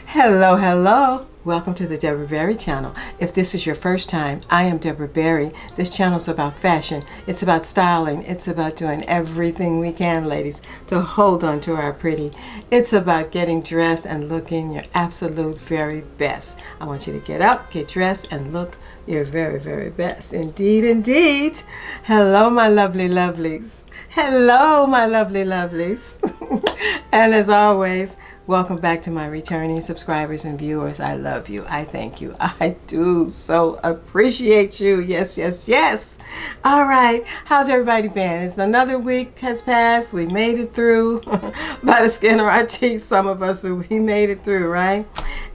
Hello, hello. Welcome to the Deborah Berry channel. If this is your first time, I am Deborah Berry. This channel is about fashion. It's about styling. It's about doing everything we can, ladies, to hold on to our pretty. It's about getting dressed and looking your absolute very best. I want you to get up, get dressed, and look your very, very best. Indeed, indeed. Hello, my lovely lovelies. Hello, my lovely lovelies. And as always, welcome back to my returning subscribers and viewers. I love you. I thank you. I do so appreciate you. Yes, yes, yes. All right. How's everybody been? It's another week has passed. We made it through by the skin of our teeth, some of us, but we made it through, right?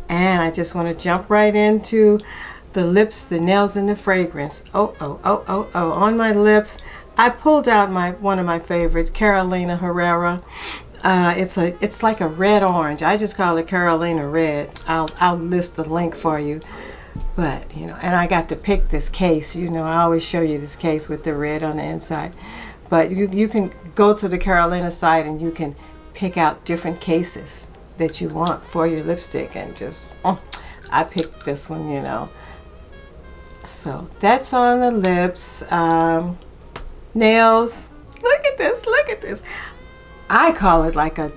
And I just want to jump right into the lips, the nails, and the fragrance. Oh. On my lips, I pulled out one of my favorites, Carolina Herrera. It's like a red orange. I just call it Carolina Red. I'll list the link for you. But and I got to pick this case. I always show you this case with the red on the inside. But you can go to the Carolina site and you can pick out different cases that you want for your lipstick, and just I picked this one. So that's on the lips. Nails. Look at this. Look at this. I call it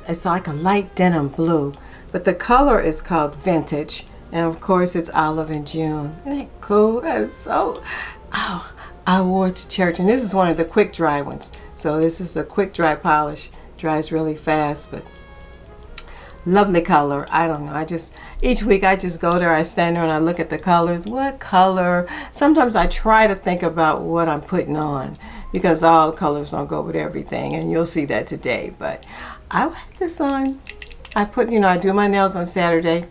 it's like a light denim blue, but the color is called Vintage, and of course it's olive and June. Isn't that cool? That's so, I wore it to church, and this is one of the quick dry ones. So this is the quick dry polish, dries really fast, but lovely color. I don't know, each week I just go there, I stand there and I look at the colors. What color? Sometimes I try to think about what I'm putting on, because all colors don't go with everything, and you'll see that today. But I had this on. I I do my nails on Saturday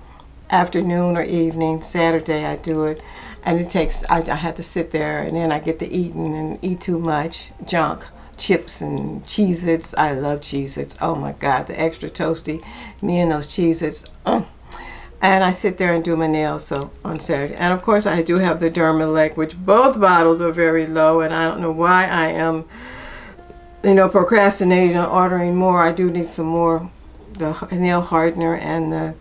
afternoon or evening. Saturday I do it, and it takes, I had to sit there, and then I get to eating and eat too much junk, chips and Cheez-Its. I love Cheez-Its. Oh my God, the extra toasty, me and those Cheez-Its. And I sit there and do my nails on Saturday. And of course I do have the Dermalect, which both bottles are very low, and I don't know why I am procrastinating on ordering more. I do need some more, the nail hardener and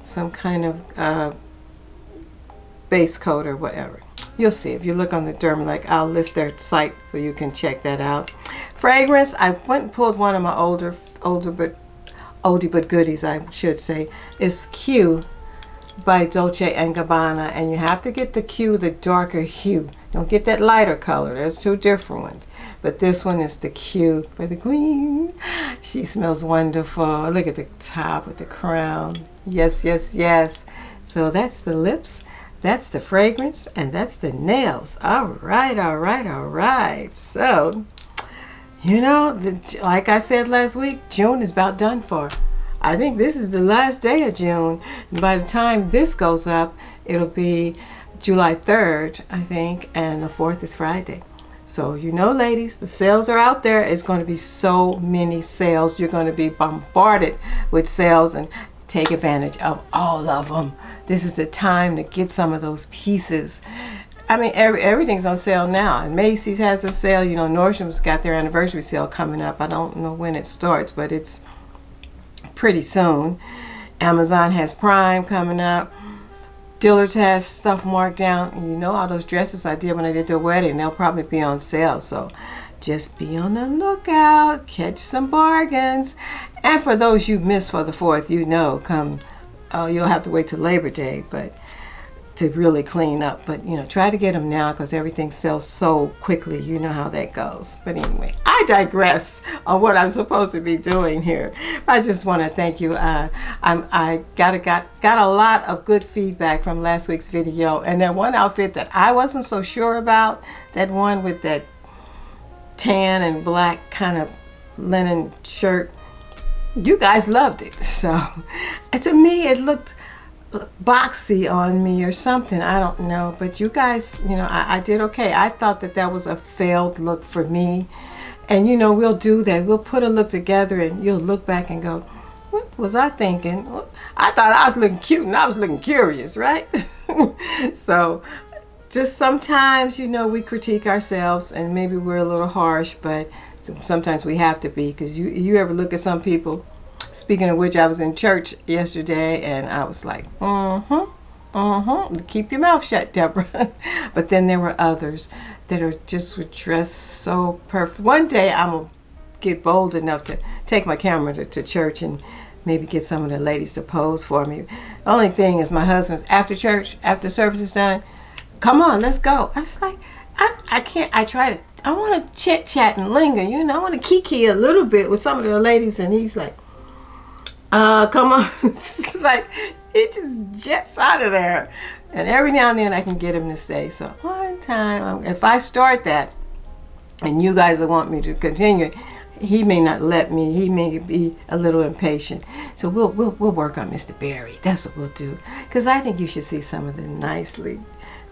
some kind of base coat or whatever. You'll see if you look on the Dermalect. I'll list their site so you can check that out. Fragrance, I went and pulled one of my oldie but goodies, I should say, is Q by Dolce & Gabbana, and you have to get the Q, the darker hue. Don't get that lighter color. There's two different ones, but this one is the Q for the queen. She smells wonderful. Look at the top with the crown. Yes, yes, yes. So that's the lips, that's the fragrance, and that's the nails. All right, all right, all right. So like I said last week, June is about done for. I think this is the last day of June. By the time this goes up, it'll be July 3rd, I think, and the 4th is Friday. So, ladies, the sales are out there. It's going to be so many sales. You're going to be bombarded with sales, and take advantage of all of them. This is the time to get some of those pieces. I mean, everything's on sale now, and Macy's has a sale. Nordstrom's got their anniversary sale coming up. I don't know when it starts, but it's pretty soon. Amazon has Prime coming up. Dillard has stuff marked down. All those dresses I did when I did the wedding, they'll probably be on sale. So just be on the lookout, catch some bargains. And for those you missed for the 4th, you'll have to wait till Labor Day, but to really clean up. But try to get them now, because everything sells so quickly. You know how that goes. But anyway, I digress on what I'm supposed to be doing here. I just want to thank you. I got a lot of good feedback from last week's video, and that one outfit that I wasn't so sure about, that one with that tan and black kind of linen shirt, you guys loved it. So to me it looked boxy on me or something. I don't know, but you guys, I did okay. I thought that was a failed look for me, and we'll do that. We'll put a look together, and you'll look back and go, what was I thinking? I thought I was looking cute, and I was looking curious, right? So just sometimes, we critique ourselves, and maybe we're a little harsh, but sometimes we have to be, because you ever look at some people Speaking of which, I was in church yesterday and I was like, keep your mouth shut, Deborah. But then there were others that are just were dressed so perfect. One day I'm going to get bold enough to take my camera to church and maybe get some of the ladies to pose for me. The only thing is my husband's after church, after service is done, come on, let's go. I was like, I can't, I want to chit chat and linger, you know, I want to kiki a little bit with some of the ladies, and he's like, come on. It's like, it just jets out of there. And every now and then I can get him to stay. So one time, if I start that, and you guys will want me to continue, he may not let me. He may be a little impatient. So we'll work on Mr. Barry. That's what we'll do. Because I think you should see some of the nicely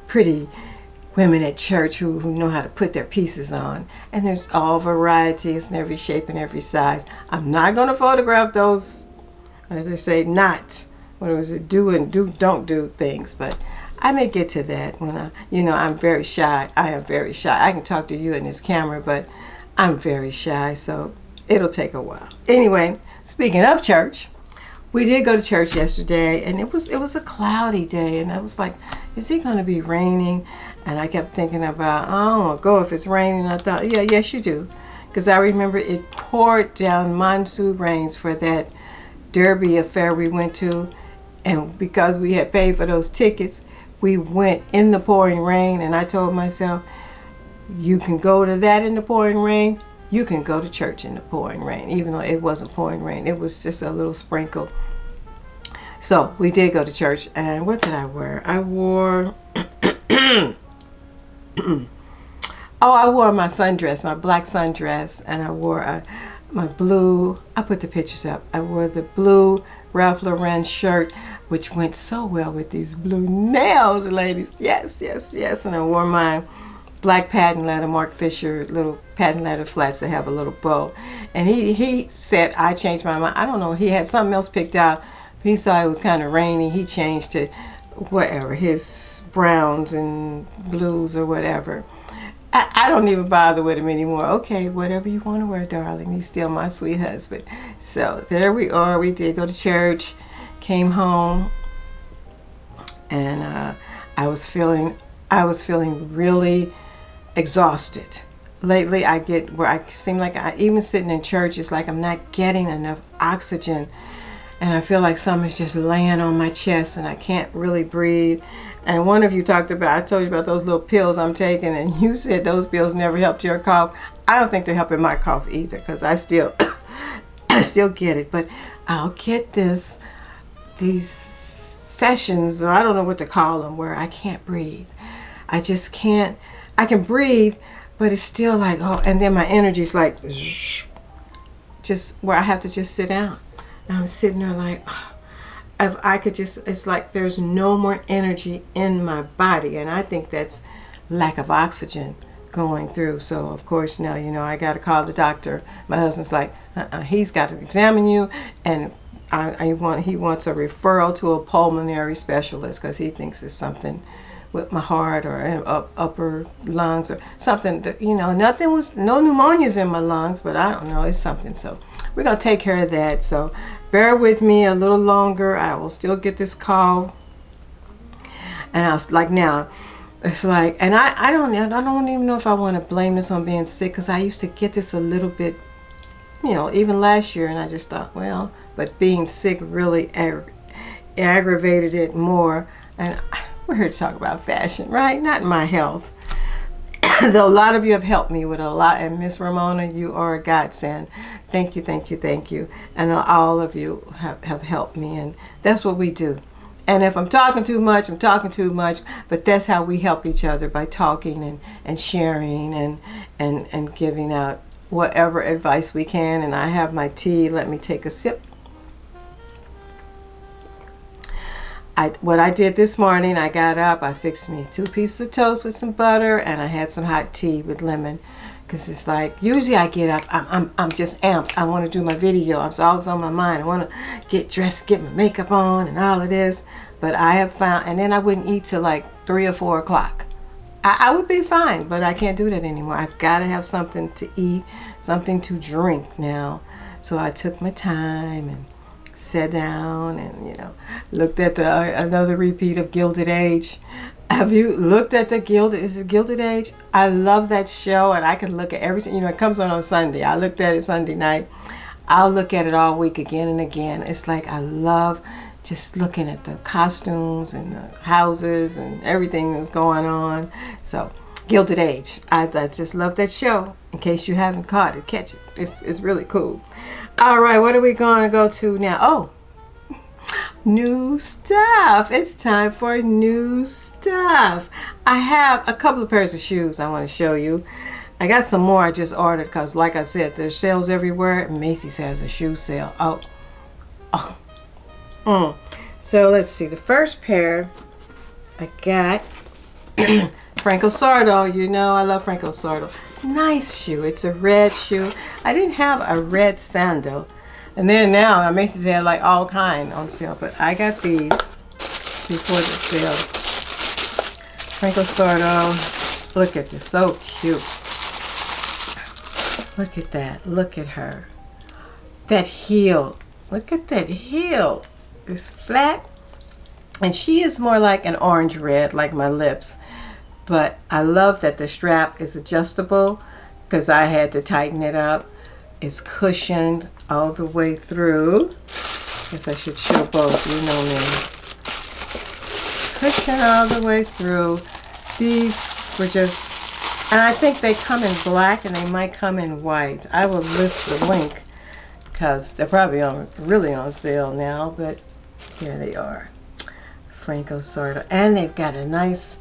pretty women at church who know how to put their pieces on. And there's all varieties in every shape and every size. I'm not going to photograph those, as I say, not what was it, don't do things. But I may get to that when I'm very shy. I am very shy. I can talk to you in this camera, but I'm very shy, so it'll take a while. Anyway, speaking of church, we did go to church yesterday, and it was a cloudy day, and I was like, is it going to be raining? And I kept thinking about, I don't want to go if it's raining. I thought, yeah, yes you do, because I remember it poured down monsoon rains for that Derby affair we went to, and because we had paid for those tickets, we went in the pouring rain, and I told myself, you can go to that in the pouring rain. You can go to church in the pouring rain, even though it wasn't pouring rain. It was just a little sprinkle. So we did go to church, and what did I wear? I wore, I wore my sundress, my black sundress, and I wore my blue, I put the pictures up. I wore the blue Ralph Lauren shirt, which went so well with these blue nails, ladies. Yes, yes, yes. And I wore my black patent leather, Mark Fisher, little patent leather flats that have a little bow. And he said, I changed my mind. I don't know, he had something else picked out. He saw it was kind of rainy. He changed to whatever, his browns and blues or whatever. I don't even bother with him anymore. Okay, whatever you want to wear, darling. He's still my sweet husband. So there we are. We did go to church, came home, and I was feeling really exhausted. Lately I get where I seem like even sitting in church, it's like I'm not getting enough oxygen, and I feel like something's just laying on my chest and I can't really breathe. And one of you talked about, I told you about those little pills I'm taking, and you said those pills never helped your cough. I don't think they're helping my cough either, because I still get it. But I'll get these sessions, or I don't know what to call them, where I can't breathe. I just can't. I can breathe, but it's still like, oh, and then my energy is like, just where I have to just sit down. And I'm sitting there like, oh, if I could just, it's like there's no more energy in my body. And I think that's lack of oxygen going through. So, of course, now, I got to call the doctor. My husband's like, he's got to examine you. And he wants a referral to a pulmonary specialist, because he thinks it's something with my heart or upper lungs or something that, no pneumonia's in my lungs, but I don't know, it's something. So we're going to take care of that. So bear with me a little longer. I will still get this call. And I was like, now, it's like, and I don't even know if I want to blame this on being sick, because I used to get this a little bit, even last year, and I just thought, well, but being sick really aggravated it more. And we're here to talk about fashion, right? Not my health. Though a lot of you have helped me with a lot, and Miss Ramona, you are a godsend. Thank you, thank you, thank you. And all of you have helped me, and that's what we do. And if I'm talking too much, I'm talking too much, but that's how we help each other, by talking and sharing and giving out whatever advice we can. And I have my tea. Let me take a sip. What I did this morning, I got up, I fixed me 2 pieces of toast with some butter, and I had some hot tea with lemon, because it's like, usually I get up, I'm just amped. I want to do my video. It's always on my mind. I want to get dressed, get my makeup on and all of this. But I have found, and then I wouldn't eat till like 3 or 4 o'clock. I would be fine, but I can't do that anymore. I've got to have something to eat, something to drink now. So I took my time, and sat down and, you know, looked at the another repeat of Gilded Age. Have you looked at the Gilded Age? I love that show, and I can look at everything. You know, it comes on Sunday. I looked at it Sunday night. I'll look at it all week again and again. It's like I love just looking at the costumes and the houses and everything that's going on. So, Gilded Age. I just love that show. In case you haven't caught it, catch it. It's really cool. All right, what are we going to go to now? Oh, new stuff. It's time for new stuff. I have a couple of pairs of shoes I want to show you. I got some more I just ordered because, like I said, there's sales everywhere. Macy's has a shoe sale. So let's see. The first pair I got Franco Sardo. You know I love Franco Sardo. Nice shoe. It's a red shoe. I didn't have a red sandal. And then now Macy's had like all kind on sale. But I got these before the sale. Franco Sardo. Look at this. So cute. Look at that. Look at her. That heel. Look at that heel. It's flat. And she is more like an orange red, like my lips. But I love that the strap is adjustable because I had to tighten it up. It's cushioned all the way through. Guess I should show both, you know me. Cushioned all the way through. These were just, and I think they come in black and they might come in white. I will list the link because they're probably really on sale now, but here they are. Franco Sardo. And they've got a nice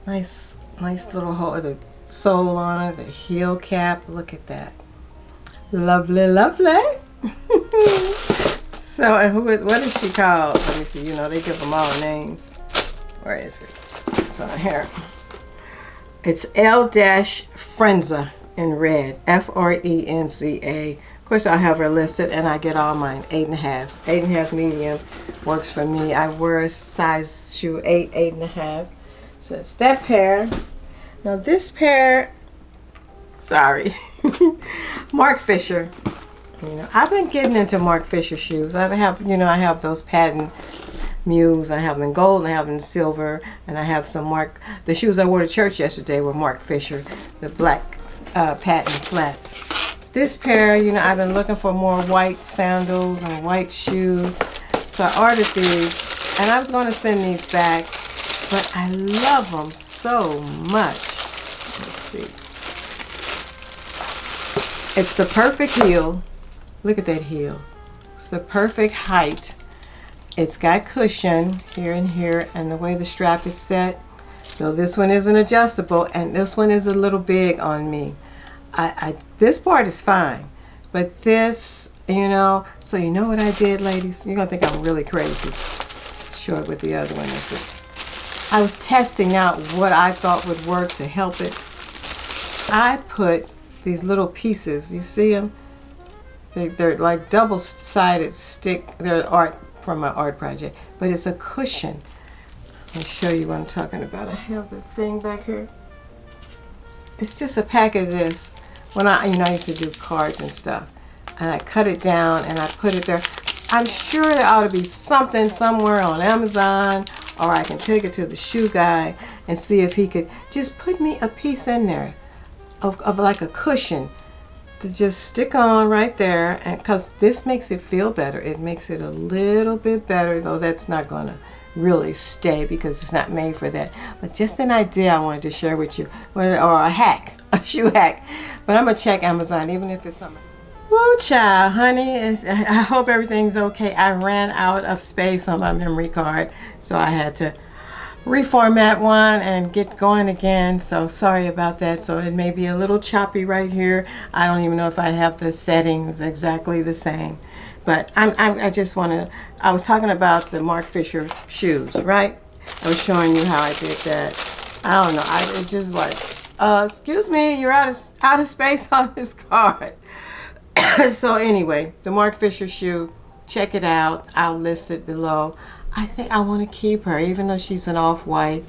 little hole, the sole on it, the heel cap. Look at that. Lovely, lovely. So, and what is she called? Let me see. You know, they give them all names. Where is it? It's on here. It's L-Frenza in red. F-R-E-N-Z-A. Of course, I'll have her listed, and I get all mine. 8.5. 8.5 medium works for me. I wear a size shoe 8, 8.5. So it's that pair. Now this pair, sorry, Mark Fisher. You know, I've been getting into Mark Fisher shoes. I have those patent Mules. I have them in gold, and I have them in silver, and I have some the shoes I wore to church yesterday were Mark Fisher, the black patent flats. This pair, you know, I've been looking for more white sandals and white shoes. So I ordered these, and I was going to send these back, but I love them so much. Let's see. It's the perfect heel. Look at that heel. It's the perfect height. It's got cushion here and here, and the way the strap is set. So this one isn't adjustable, and this one is a little big on me. This part is fine, but this, you know, so you know what I did, ladies? You're gonna think I'm really crazy. Show it with the other one. I was testing out what I thought would work to help it. I put these little pieces, you see them? They're like double-sided stick. They're art from my art project, but it's a cushion. Let me show you what I'm talking about. I have the thing back here. It's just a pack of this. When I used to do cards and stuff, and I cut it down and I put it there. I'm sure there ought to be something somewhere on Amazon, or I can take it to the shoe guy and see if he could just put me a piece in there of like a cushion to just stick on right there, and because this makes it feel better. It makes it a little bit better, though that's not gonna really stay because it's not made for that. But just an idea I wanted to share with you, or a hack, a shoe hack. But I'm gonna check Amazon, even if it's something. Woo, child, honey, I hope everything's okay. I ran out of space on my memory card, so I had to reformat one and get going again. So sorry about that. So it may be a little choppy right here. I don't even know if I have the settings exactly the same. But I just want to, I was talking about the Mark Fisher shoes, right? I was showing you how I did that. I don't know. It's just like, excuse me, you're out of space on this card. So anyway, the Mark Fisher shoe, check it out. I'll list it below. I think I want to keep her, even though she's an off-white.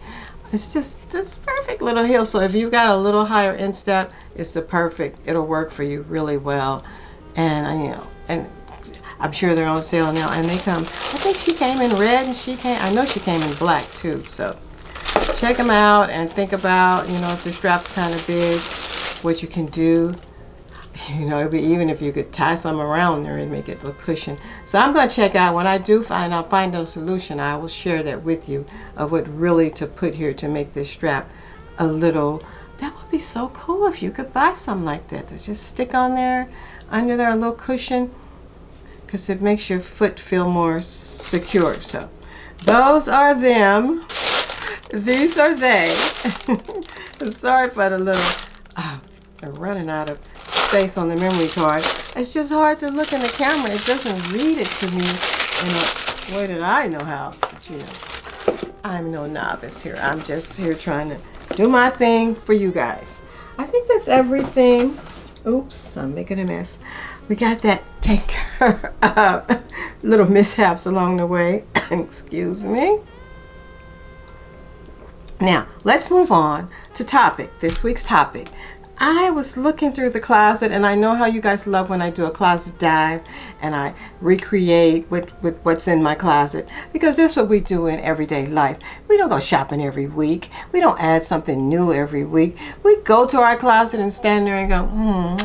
It's just this perfect little heel. So if you've got a little higher instep, it's the perfect. It'll work for you really well. And you know, and I'm sure they're on sale now, and they come, I think she came in red, and I know she came in black too. So check them out and think about, you know, if the strap's kind of big, what you can do. You know, it'd be even if you could tie some around there and make it a cushion. So I'm going to check out, when I do find a solution, I will share that with you of what really to put here to make this strap a little. That would be so cool if you could buy something like that to just stick on there, under there, a little cushion, because it makes your foot feel more secure. So those are them. These are they. Sorry for the little, they're running out of space on the memory card. It's just hard to look in the camera. It doesn't read it to me in a way that I know how. But you know, I'm no novice here. I'm just here trying to do my thing for you guys. I think that's everything. Oops, I'm making a mess. We got that taken care of. Little mishaps along the way. Excuse me. Now, let's move on to this week's topic. I was looking through the closet, and I know how you guys love when I do a closet dive and I recreate with what's in my closet, because that's what we do in everyday life. We don't go shopping every week. We don't add something new every week. We go to our closet and stand there and go,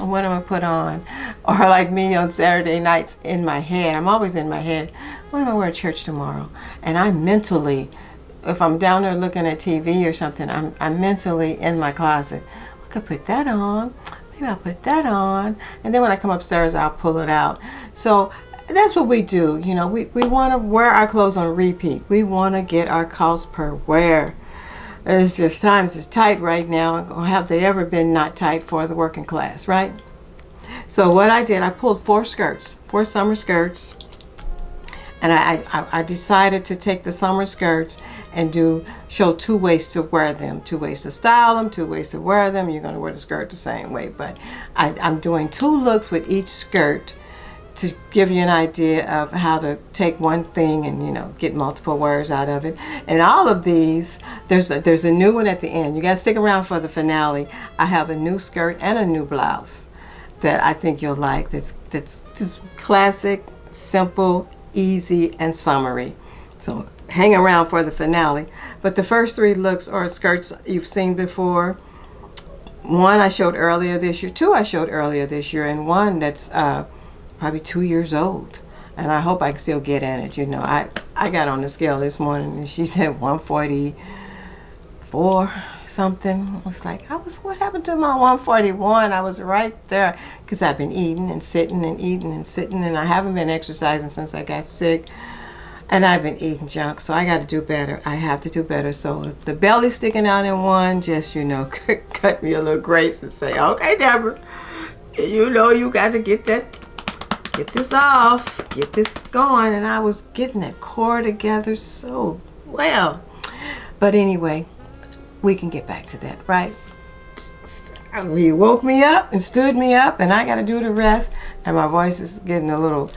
what am I put on? Or like me on Saturday nights in my head. I'm always in my head. What am I wearing to church tomorrow? And I'm mentally, if I'm down there looking at TV or something, I'm mentally in my closet. I could put that on, maybe I'll put that on, and then when I come upstairs I'll pull it out. So that's what we do. You know, we want to wear our clothes on repeat. We want to get our cost per wear. It's just times is tight right now, or have they ever been not tight for the working class, right? So what I did, I pulled 4 summer skirts, and I decided to take the summer skirts and show 2 ways to wear them, 2 ways to style them, 2 ways to wear them. You're going to wear the skirt the same way, but I'm doing 2 looks with each skirt to give you an idea of how to take one thing and, you know, get multiple wears out of it. And all of these, there's a new one at the end. You got to stick around for the finale. I have a new skirt and a new blouse that I think you'll like. That's just classic, simple, easy, and summery. So hang around for the finale. But the first 3 looks are skirts you've seen before. 1 I showed earlier this year, 2 I showed earlier this year, and 1 that's probably 2 years old. And I hope I can still get in it. You know, I got on the scale this morning and she said 144 something. It's like, what happened to my 141? I was right there, because I've been eating and sitting and eating and sitting, and I haven't been exercising since I got sick. And I've been eating junk, so I got to do better. I have to do better. So if the belly's sticking out in 1, just, you know, cut me a little grace and say, okay, Deborah, you know you got to get this off, get this going. And I was getting that core together so well. But anyway, we can get back to that, right? He woke me up and stood me up, and I got to do the rest. And my voice is getting a little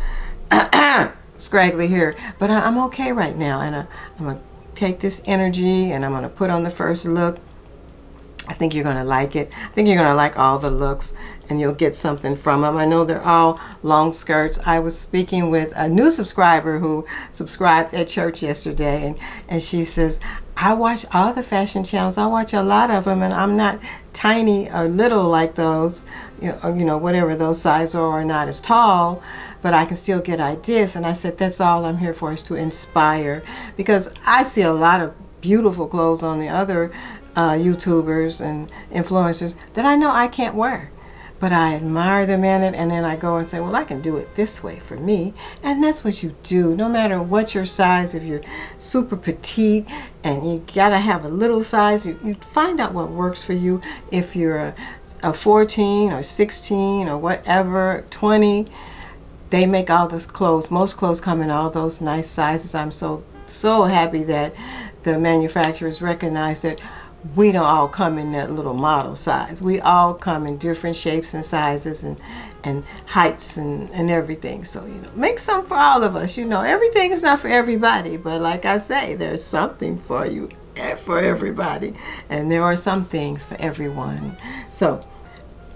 scraggly here, but I'm okay right now, and I'm gonna take this energy and I'm gonna put on the first look. I think you're gonna like it. I think you're gonna like all the looks, and you'll get something from them. I know they're all long skirts. I was speaking with a new subscriber who subscribed at church yesterday, and she says, I watch all the fashion channels. I watch a lot of them, and I'm not tiny or little like those, you know, whatever those sizes are, or not as tall, but I can still get ideas. And I said, that's all I'm here for, is to inspire, because I see a lot of beautiful clothes on the other YouTubers and influencers that I know I can't wear, but I admire them in it, and then I go and say, well, I can do it this way for me. And that's what you do, no matter what your size. If you're super petite and you gotta have a little size, you find out what works for you. If you're a 14 or 16 or whatever, 20, they make all those clothes. Most clothes come in all those nice sizes. I'm so happy that the manufacturers recognize that we don't all come in that little model size. We all come in different shapes and sizes and heights and everything. So, you know, make some for all of us. You know, everything is not for everybody, but like I say, there's something for you, for everybody, and there are some things for everyone. So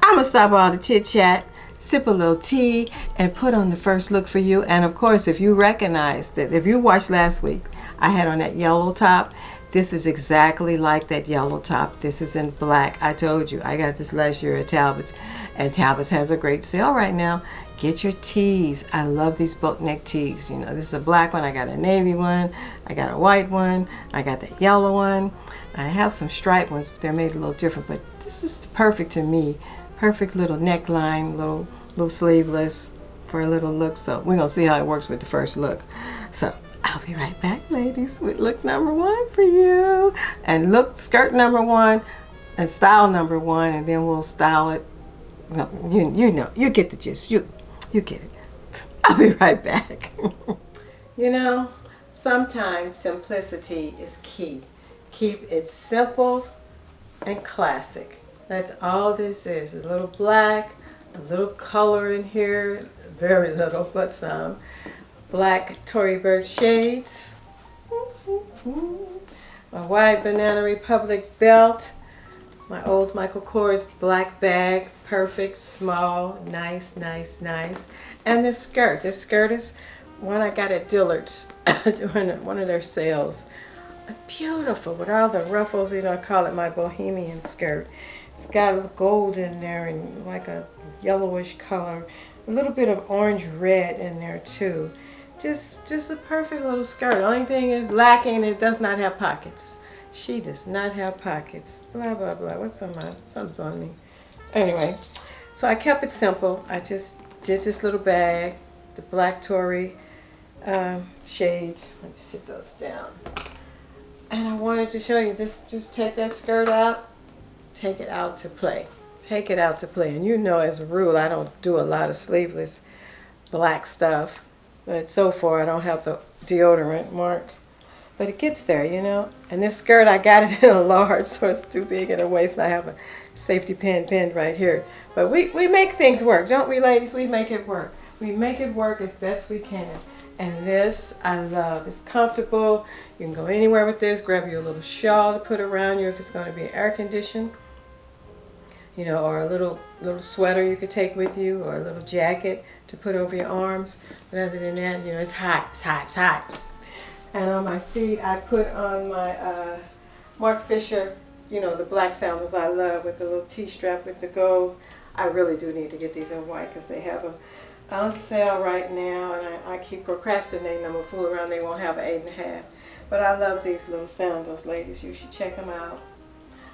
I'm gonna stop all the chit chat. sip a little tea, and put on the first look for you. And of course, if you recognize that, if you watched last week, I had on that yellow top. This is exactly like that yellow top. This is in black. I told you, I got this last year at Talbot's, and Talbot's has a great sale right now. Get your tees. I love these boat neck tees. You know, this is a black one. I got a navy one. I got a white one. I got the yellow one. I have some striped ones, but they're made a little different. But this is perfect to me. Perfect little neckline, little sleeveless for a little look. So we're gonna see how it works with the first look. So I'll be right back, ladies, with look number 1 for you. And look, skirt number 1 and style number 1, and then we'll style it. No, you know, you get the gist. You get it. I'll be right back. You know, sometimes simplicity is key. Keep it simple and classic. That's all this is. A little black, a little color in here, very little, but some. Black Tory Burch shades, my wide Banana Republic belt, my old Michael Kors black bag, perfect, small, nice, nice, nice. And this skirt is one I got at Dillard's during one of their sales. Beautiful, with all the ruffles, you know, I call it my bohemian skirt. It's got a gold in there and like a yellowish color, a little bit of orange red in there too. Just a perfect little skirt. The only thing is lacking, it does not have pockets. She does not have pockets. Blah, blah, blah. What's on my, something's on me. Anyway, so I kept it simple. I just did this little bag, the black Tory shades. Let me sit those down. And I wanted to show you this, just take that skirt out, take it out to play. Take it out to play. And you know, as a rule, I don't do a lot of sleeveless black stuff. But so far, I don't have the deodorant mark. But it gets there, you know. And this skirt, I got it in a large, so it's too big in the waist. And I have a safety pin pinned right here. But we make things work, don't we, ladies? We make it work. We make it work as best we can. And this, I love. It's comfortable. You can go anywhere with this. Grab you a little shawl to put around you if it's going to be air conditioned. You know, or a little sweater you could take with you, or a little jacket to put over your arms. But other than that, you know, it's hot, it's hot, it's hot. And on my feet, I put on my Mark Fisher, you know, the black sandals I love with the little T-strap with the gold. I really do need to get these in white because they have them on sale right now, and I keep procrastinating. I'm gonna fool around, they won't have an 8.5. But I love these little sandals, ladies. You should check them out.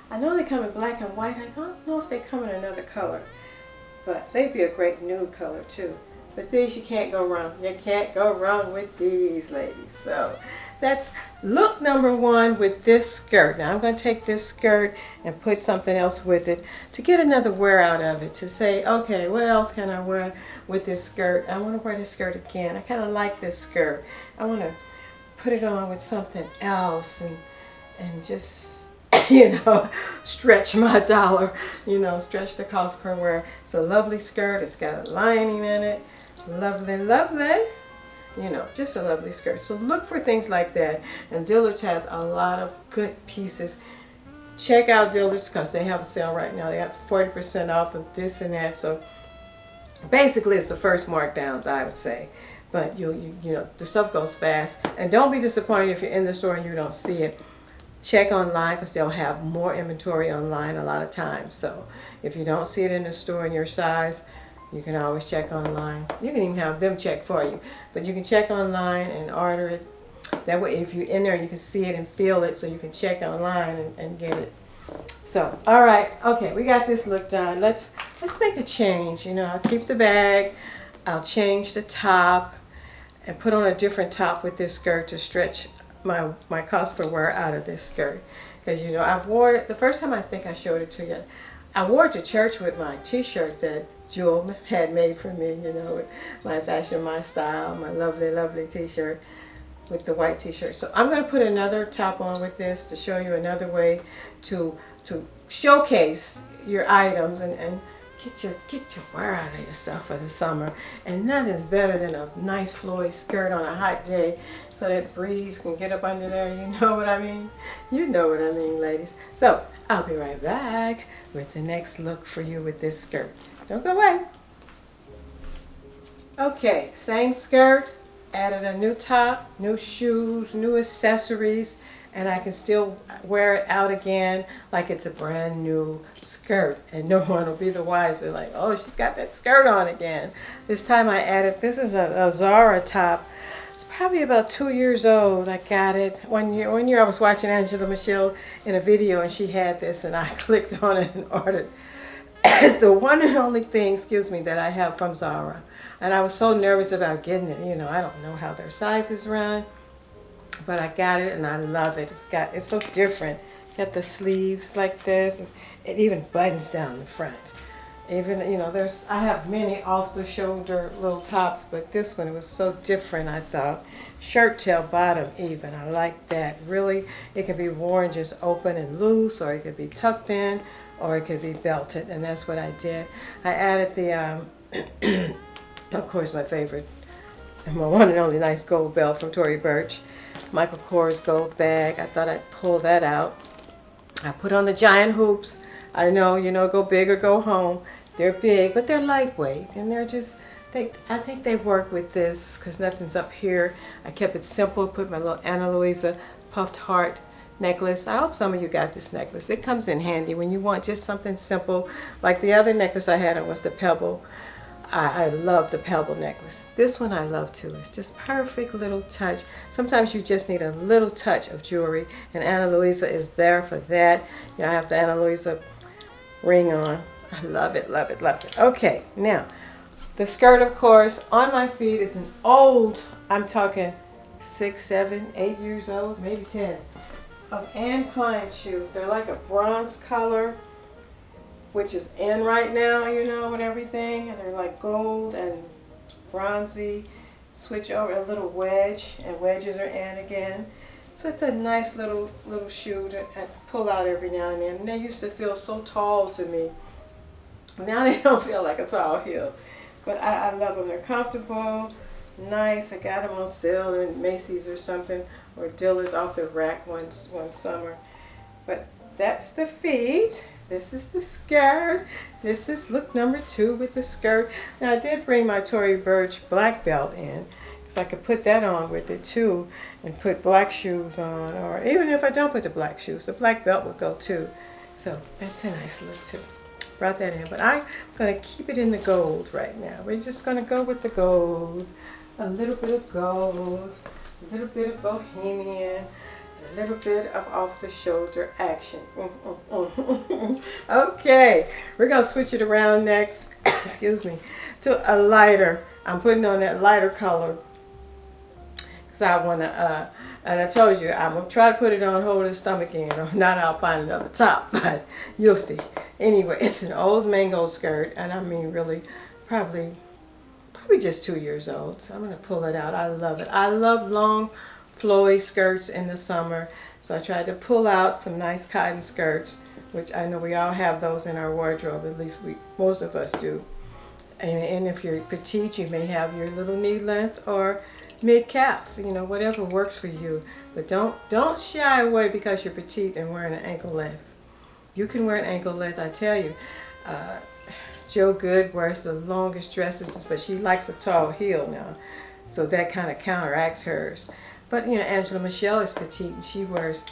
I know they come in black and white. I don't know if they come in another color, but they'd be a great nude color too. But these, you can't go wrong. You can't go wrong with these, ladies. So that's look number 1 with this skirt. Now I'm going to take this skirt and put something else with it to get another wear out of it, to say, okay, what else can I wear with this skirt? I want to wear this skirt again. I kind of like this skirt. I want to put it on with something else and just, you know, stretch my dollar, you know, stretch the cost per wear. It's a lovely skirt. It's got a lining in it. Lovely, lovely. You know, just a lovely skirt. So look for things like that. And Dillard has a lot of good pieces. Check out Dillard's because they have a sale right now. They got 40% off of this and that. So basically, it's the first markdowns, I would say. But you know, the stuff goes fast. And don't be disappointed if you're in the store and you don't see it. Check online because they'll have more inventory online a lot of times. So if you don't see it in the store in your size, you can always check online. You can even have them check for you. But you can check online and order it. That way, if you're in there, you can see it and feel it, so you can check online and get it. So, all right. Okay, we got this look done. Let's make a change. You know, I'll keep the bag. I'll change the top and put on a different top with this skirt to stretch my cost per wear out of this skirt. Because, you know, I've worn it. The first time I think I showed it to you, I wore it to church with my T-shirt that Jewel had made for me, you know, with my fashion, my style, my lovely, lovely T-shirt with the white T-shirt. So I'm going to put another top on with this to show you another way to showcase your items and get your wear out of your stuff for the summer. And nothing's better than a nice flowy skirt on a hot day so that breeze can get up under there. You know what I mean? You know what I mean, ladies. So I'll be right back with the next look for you with this skirt. Don't go away. Okay, same skirt, added a new top, new shoes, new accessories, and I can still wear it out again like it's a brand new skirt, and no one will be the wiser, like, oh, she's got that skirt on again. This time I added, this is a Zara top. It's probably about 2 years old. I got it one year I was watching Angela Michelle in a video, and she had this, and I clicked on it and ordered. It's the one and only thing, excuse me, that I have from Zara. And I was so nervous about getting it. You know, I don't know how their sizes run, but I got it and I love it. It's so different. Got the sleeves like this. It even buttons down the front. Even, you know, I have many off the shoulder little tops, but this one, it was so different, I thought. Shirt tail bottom even. I like that. Really, it can be worn just open and loose, or it could be tucked in, or it could be belted, and that's what I did. I added the of course, my favorite, my one and only nice gold belt from Tory Burch. Michael Kors gold bag. I thought I'd pull that out. I put on the giant hoops. I know, you know, go big or go home. They're big, but they're lightweight. And they're just, I think they work with this because nothing's up here. I kept it simple. Put my little Ana Luisa puffed heart necklace. I hope some of you got this necklace. It comes in handy when you want just something simple. Like the other necklace I had on was the pebble. I love the pebble necklace. This one I love too. It's just perfect little touch. Sometimes you just need a little touch of jewelry, and Ana Luisa is there for that. You know, I have the Ana Luisa ring on. I love it, love it, love it. Okay, now the skirt, of course, on my feet is an old, I'm talking 6, 7, 8 years old, maybe 10, of I.N.C shoes. They're like a bronze color, which is in right now, you know, with everything. And they're like gold and bronzy. Switch over a little wedge, and wedges are in again. So it's a nice little shoe to pull out every now and then. And they used to feel so tall to me. Now they don't feel like a tall heel. But I love them. They're comfortable, nice. I got them on sale in Macy's or something, or Dillard's off the rack one summer. But that's the feet. This is the skirt. This is look number 2 with the skirt. Now I did bring my Tory Burch black belt in, because I could put that on with it too, and put black shoes on, or even if I don't put the black shoes, the black belt would go too. So that's a nice look too. Brought that in, but I'm going to keep it in the gold right now. We're just going to go with the gold. A little bit of gold, a little bit of bohemian, a little bit of off-the-shoulder action. Okay, we're going to switch it around next, excuse me, to a lighter. I'm putting on that lighter color because I want to, and I told you, I'm going to try to put it on hold the stomach in. Or not, I'll find another top, but you'll see. Anyway, it's an old mango skirt, and I mean really probably just 2 years old. So I'm going to pull it out. I love it. I love long flowy skirts in the summer, so I tried to pull out some nice cotton skirts, which I know we all have those in our wardrobe, at least most of us do. And if you're petite, you may have your little knee length or mid-calf, you know, whatever works for you. But don't shy away because you're petite and wearing an ankle length. You can wear an ankle length, I tell you. Joe Good wears the longest dresses, but she likes a tall heel now, so that kind of counteracts hers. But you know, Angela Michelle is petite and she wears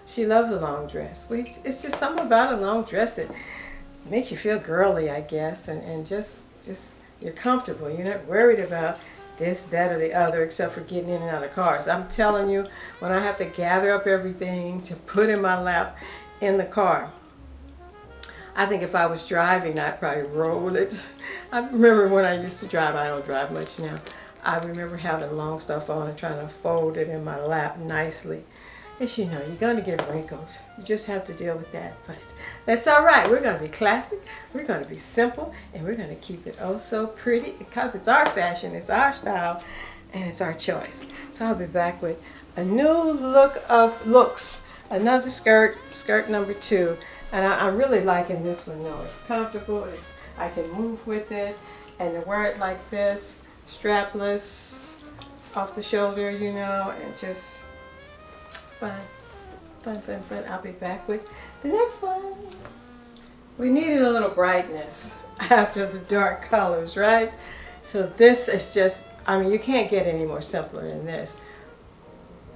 she loves a long dress. It's just something about a long dress that makes you feel girly, I guess, and just you're comfortable. You're not worried about this, that, or the other, except for getting in and out of cars. I'm telling you, when I have to gather up everything to put in my lap in the car, I think if I was driving, I'd probably roll it. I remember when I used to drive, I don't drive much now. I remember having long stuff on and trying to fold it in my lap nicely. As you know, you're going to get wrinkles. You just have to deal with that. But that's all right. We're going to be classic. We're going to be simple. And we're going to keep it oh so pretty because it's our fashion, it's our style, and it's our choice. So I'll be back with a new look of looks. Another skirt number 2. And I'm really liking this one though. It's comfortable. I can move with it. And to wear it like this, strapless, off the shoulder, you know, and just fun. I'll be back with the next one. We needed a little brightness after the dark colors, right? So this is just, I mean, you can't get any more simpler than this.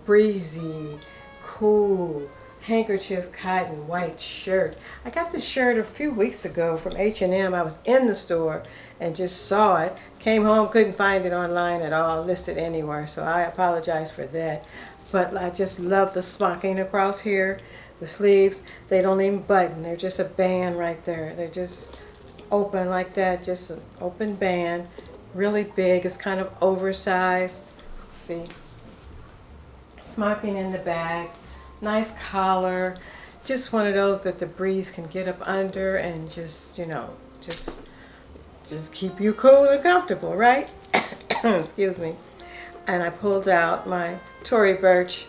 Breezy, cool, handkerchief cotton white shirt. I got this shirt a few weeks ago from H&M. I was in the store and just saw it. Came home, couldn't find it online at all, listed anywhere, so I apologize for that. But I just love the smocking across here. The sleeves, they don't even button. They're just a band right there. They're just open like that, just an open band. Really big, it's kind of oversized. See? Smocking in the back. Nice collar. Just one of those that the breeze can get up under and just, you know, just keep you cool and comfortable, right? Excuse me. And I pulled out my Tory Burch.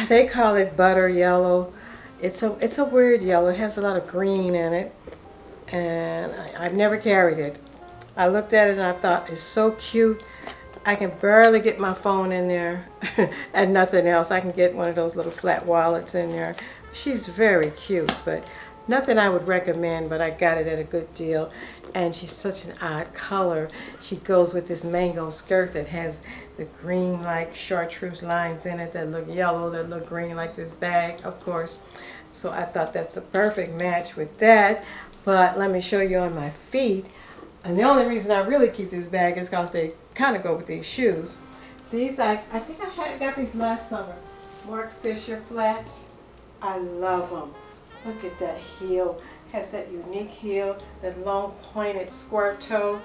They call it butter yellow. It's a weird yellow. It has a lot of green in it, and I've never carried it. I looked at it and I thought it's so cute. I can barely get my phone in there and nothing else. I can get one of those little flat wallets in there. She's very cute, but nothing I would recommend, but I got it at a good deal. And she's such an odd color. She goes with this mango skirt that has the green like chartreuse lines in it that look yellow, that look green like this bag, of course. So I thought that's a perfect match with that. But let me show you on my feet. And the only reason I really keep this bag is because they kind of go with these shoes. These, I think I got these last summer. Mark Fisher flats. I love them. Look at that heel. Has that unique heel, that long pointed square toe.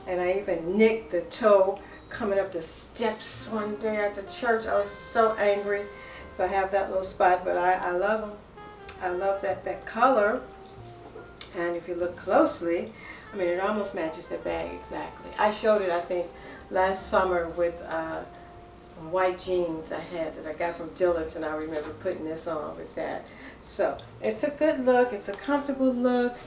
And I even nicked the toe coming up the steps one day at the church. I was so angry. So I have that little spot, but I love them. I love that color. And if you look closely, I mean, it almost matches the bag exactly. I showed it, I think, last summer with some white jeans I had that I got from Dillard, and I remember putting this on with that. So it's a good look. It's a comfortable look.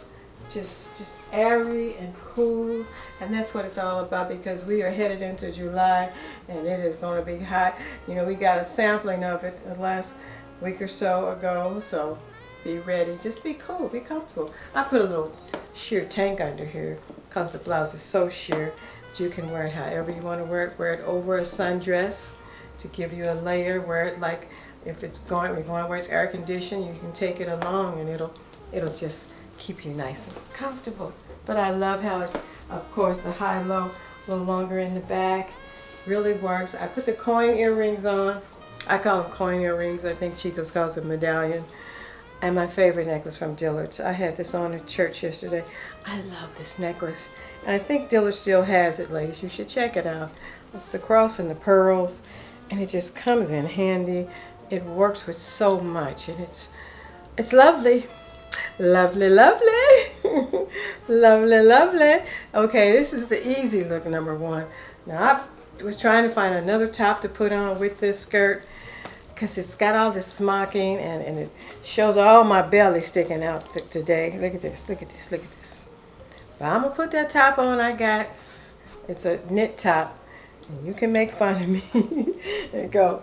Just airy and cool, and that's what it's all about, because we are headed into July and it is going to be hot. You know, we got a sampling of it the last week or so ago, so be ready. Just be cool, be comfortable. I put a little sheer tank under here because the blouse is so sheer that you can wear it however you want to wear it. Wear it over a sundress to give you a layer. Wear it like if it's going, we're going where it's air conditioned, you can take it along and it'll just keep you nice and comfortable. But I love how it's, of course, the high-low a little longer in the back. Really works. I put the coin earrings on. I call them coin earrings. I think Chico's calls it medallion. And my favorite necklace from Dillard. So I had this on at church yesterday. I love this necklace. And I think Dillard still has it, ladies. You should check it out. It's the cross and the pearls. And it just comes in handy. It works with so much. And it's lovely. Lovely, lovely. Lovely, lovely. Okay, this is the easy look number one. Now, I was trying to find another top to put on with this skirt because it's got all this smocking and it shows all my belly sticking out today. Look at this, look at this, look at this. But I'm going to put that top on I got. It's a knit top. And you can make fun of me and go,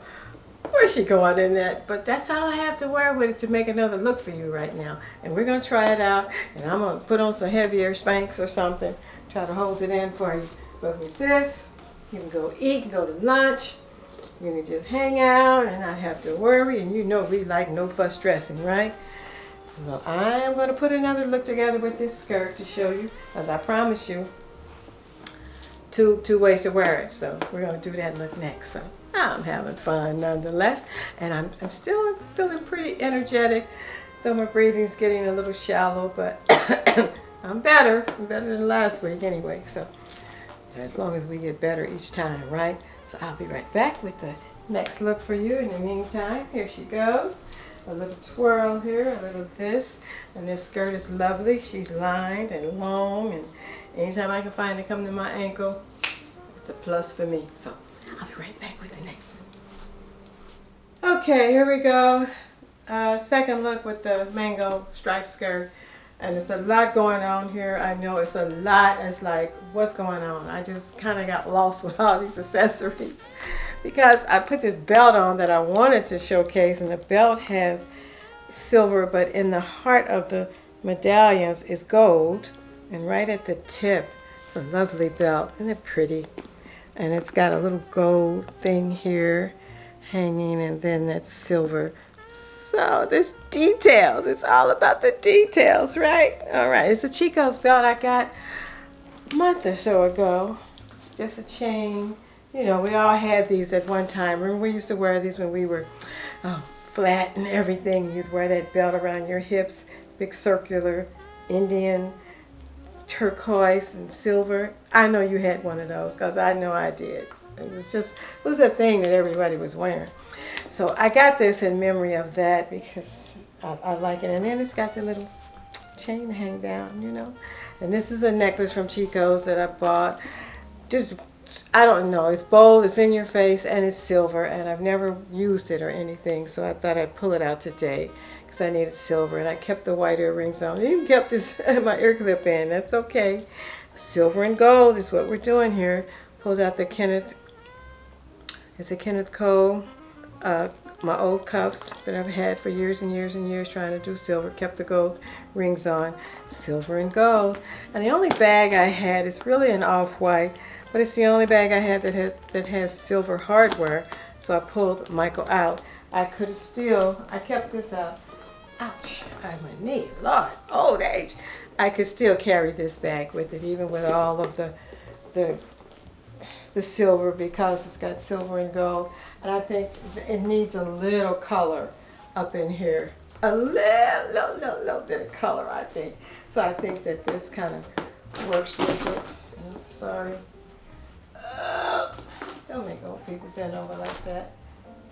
where's she going in that? But that's all I have to wear with it to make another look for you right now. And we're going to try it out. And I'm going to put on some heavier Spanx or something. Try to hold it in for you. But with this, you can go eat and go to lunch. You can just hang out and not have to worry. And you know we like no fuss dressing, right? So I am going to put another look together with this skirt to show you. As I promised you, two ways to wear it. So we're going to do that look next. So I'm having fun nonetheless. And I'm still feeling pretty energetic. Though my breathing's getting a little shallow. But I'm better. I'm better than last week anyway. So as long as we get better each time, right? So I'll be right back with the next look for you. In the meantime, here she goes. A little twirl here, a little this. And this skirt is lovely. She's lined and long. And anytime I can find it come to my ankle, it's a plus for me. So I'll be right back with the next one. Okay, here we go. Second look with the mango striped skirt. And it's a lot going on here. I know it's a lot. It's like, what's going on? I just kind of got lost with all these accessories because I put this belt on that I wanted to showcase, and the belt has silver, but in the heart of the medallions is gold, and right at the tip. It's a lovely belt. Isn't it pretty? And it's got a little gold thing here hanging, and then that silver. So there's details. It's all about the details, right? All right, it's a Chico's belt I got a month or so ago. It's just a chain. You know, we all had these at one time. Remember, we used to wear these when we were flat and everything. You'd wear that belt around your hips, big circular, Indian, turquoise and silver. I know you had one of those because I know I did. It was a thing that everybody was wearing. So I got this in memory of that because I like it. And then it's got the little chain to hang down, you know. And this is a necklace from Chico's that I bought. Just, I don't know, it's bold, it's in your face, and it's silver, and I've never used it or anything, so I thought I'd pull it out today because I needed silver, and I kept the white earrings on. I even kept this my ear clip in. That's okay. Silver and gold is what we're doing here. Pulled out the Kenneth Cole, my old cuffs that I've had for years and years and years trying to do silver. Kept the gold rings on. Silver and gold. And the only bag I had is really an off-white, but it's the only bag I had that has silver hardware. So I pulled Michael out. I kept this out. Ouch, I have my knee. Lord, old age. I could still carry this bag with it, even with all of the silver, because it's got silver and gold. And I think it needs a little color up in here. A little bit of color, I think. So I think that this kind of works with it. Oh, sorry. Don't make old people bend over like that.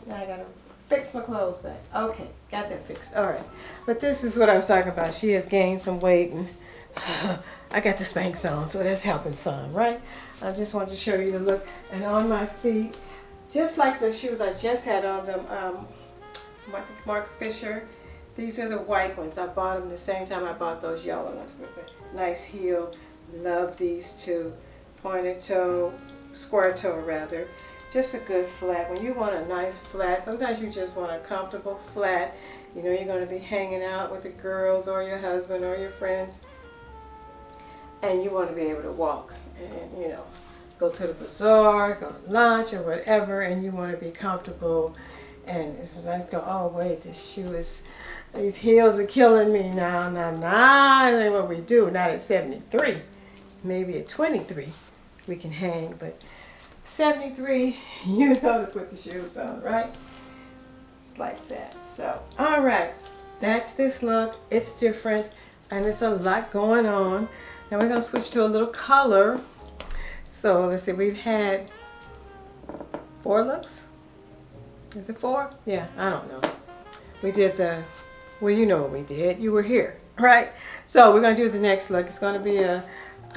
Now I gotta fix my clothes back. Okay, got that fixed. All right. But this is what I was talking about. She has gained some weight, and I got the Spanx on, so that's helping some, right? I just wanted to show you the look. And on my feet, just like the shoes I just had on them, Mark Fisher, these are the white ones. I bought them the same time I bought those yellow ones with a nice heel. Love these two. Pointed toe, square toe rather. Just a good flat. When you want a nice flat, sometimes you just want a comfortable flat. You know you're going to be hanging out with the girls or your husband or your friends, and you want to be able to walk and, you know, go to the bazaar, go to lunch or whatever, and you want to be comfortable. And it's like, oh wait, these heels are killing me now. That ain't what we do. Not at 73, maybe at 23 we can hang, but 73, you know to put the shoes on, right? It's like that. So, all right, that's this look. It's different, and it's a lot going on. Now we're gonna switch to a little color. So let's see, we've had 4 looks. Is it 4? Yeah, I don't know. We did well, you know what we did. You were here, right? So we're gonna do the next look. It's gonna be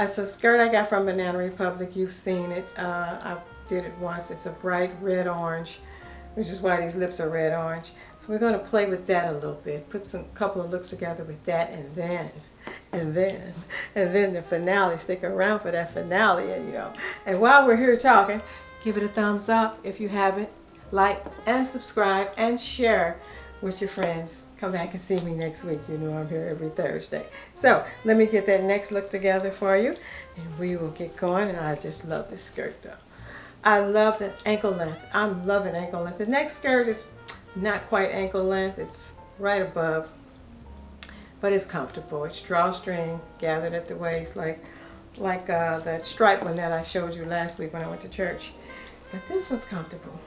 it's a skirt I got from Banana Republic. You've seen it. I did it once. It's a bright red orange, which is why these lips are red orange. So we're going to play with that a little bit. Put some couple of looks together with that, and then the finale. Stick around for that finale, and you know. And while we're here talking, give it a thumbs up if you haven't. Like and subscribe and share with your friends. Come back and see me next week. You know I'm here every Thursday. So let me get that next look together for you, and we will get going. And I just love this skirt though. I love the ankle length. I'm loving ankle length. The next skirt is not quite ankle length. It's right above, but it's comfortable. It's drawstring gathered at the waist, like that striped one that I showed you last week when I went to church. But this one's comfortable.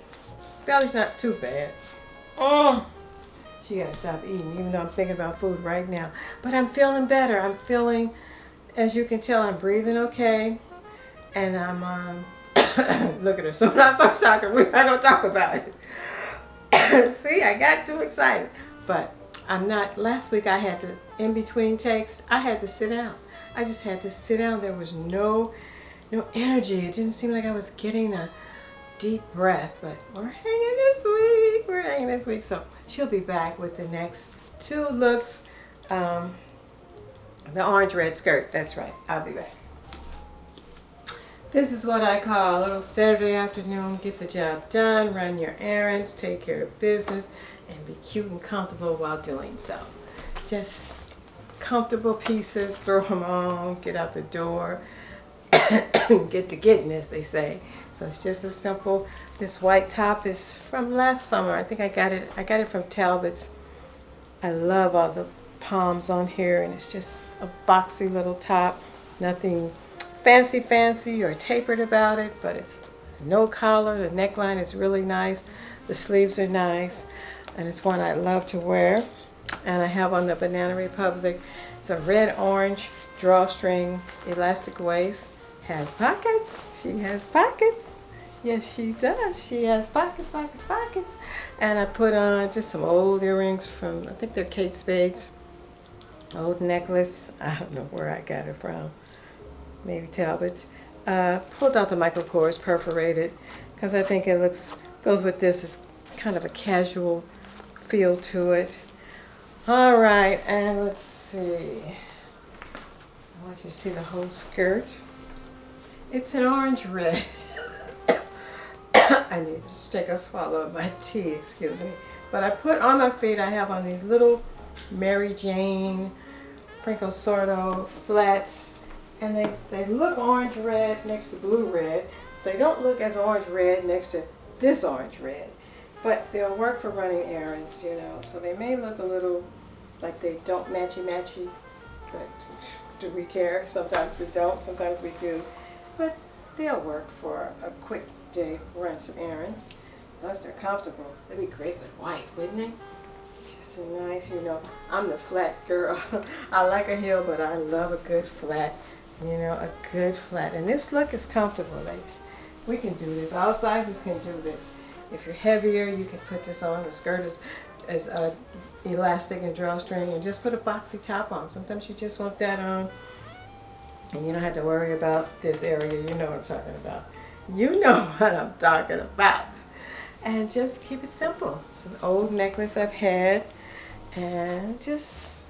Belly's not too bad. Oh. She gotta stop eating, even though I'm thinking about food right now. But I'm feeling better. I'm feeling, as you can tell, I'm breathing okay. And I'm, look at her. So when I start talking, we're not gonna talk about it. See, I got too excited. But I'm not, last week I had to, in between takes, I had to sit down. I just had to sit down. There was no energy. It didn't seem like I was getting a deep breath, but we're hanging this week. So she'll be back with the next 2 looks. The orange red skirt, that's right, I'll be back. This is what I call a little Saturday afternoon, get the job done, run your errands, take care of business, and be cute and comfortable while doing so. Just comfortable pieces, throw them on, get out the door. get to getting, as they say. So it's just a simple. This white top is from last summer. I think I got it from Talbot's. I love all the palms on here, and it's just a boxy little top. Nothing fancy or tapered about it, but it's no collar. The neckline is really nice. The sleeves are nice, and it's one I love to wear. And I have on the Banana Republic. It's a red-orange drawstring elastic waist. Has pockets. She has pockets. Yes, she does. She has pockets. And I put on just some old earrings from, I think they're Kate Spade's. Old necklace. I don't know where I got it from. Maybe Talbot's. Pulled out the Michael Kors perforated because I think it goes with this. It's kind of a casual feel to it. All right, and let's see. I want you to see the whole skirt. It's an orange red. I need to take a swallow of my tea, excuse me. But I put on my feet, I have on these little Mary Jane Franco Sordo flats. And they look orange red next to blue red. They don't look as orange red next to this orange red. But they'll work for running errands, you know. So they may look a little like they don't matchy, but do we care? Sometimes we don't, sometimes we do. But they'll work for a quick day, run some errands. Plus they're comfortable. They'd be great with white, wouldn't they? Just a nice, you know, I'm the flat girl. I like a heel, but I love a good flat. You know, a good flat. And this look is comfortable, ladies. We can do this. All sizes can do this. If you're heavier, you can put this on. The skirt is elastic and drawstring, and just put a boxy top on. Sometimes you just want that on, and you don't have to worry about this area. You know what I'm talking about. You know what I'm talking about. And just keep it simple. It's an old necklace I've had, and just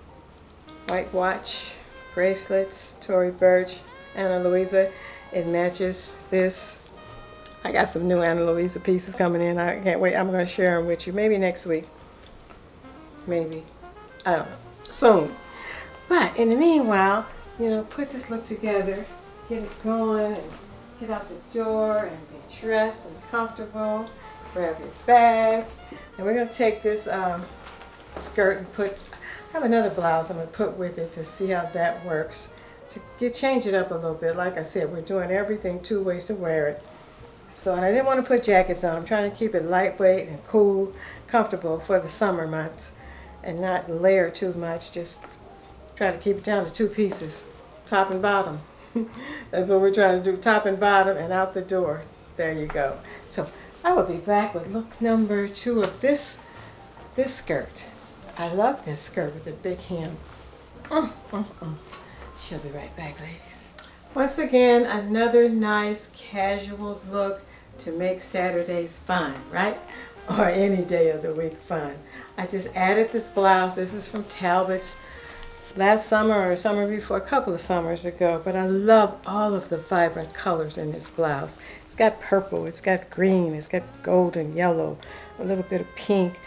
white watch, bracelets, Tory Burch, Ana Luisa. It matches this. I got some new Ana Luisa pieces coming in. I can't wait. I'm going to share them with you. Maybe next week. Maybe. I don't know. Soon. But in the meanwhile, you know, put this look together. Get it going and get out the door and be dressed and comfortable. Grab your bag. And we're going to take this skirt and put... I have another blouse I'm going to put with it to see how that works. To change it up a little bit. Like I said, we're doing everything two ways to wear it. So, and I didn't want to put jackets on. I'm trying to keep it lightweight and cool, comfortable for the summer months. And not layer too much. Just try to keep it down to two pieces. Top and bottom. That's what we're trying to do. Top and bottom and out the door. There you go. So, I will be back with look number 2 of this skirt. I love this skirt with the big hem. She'll be right back, ladies. Once again, another nice casual look to make Saturdays fun, right? Or any day of the week fun. I just added this blouse. This is from Talbot's last summer or summer before, a couple of summers ago. But I love all of the vibrant colors in this blouse. It's got purple, it's got green, it's got gold and yellow, a little bit of pink.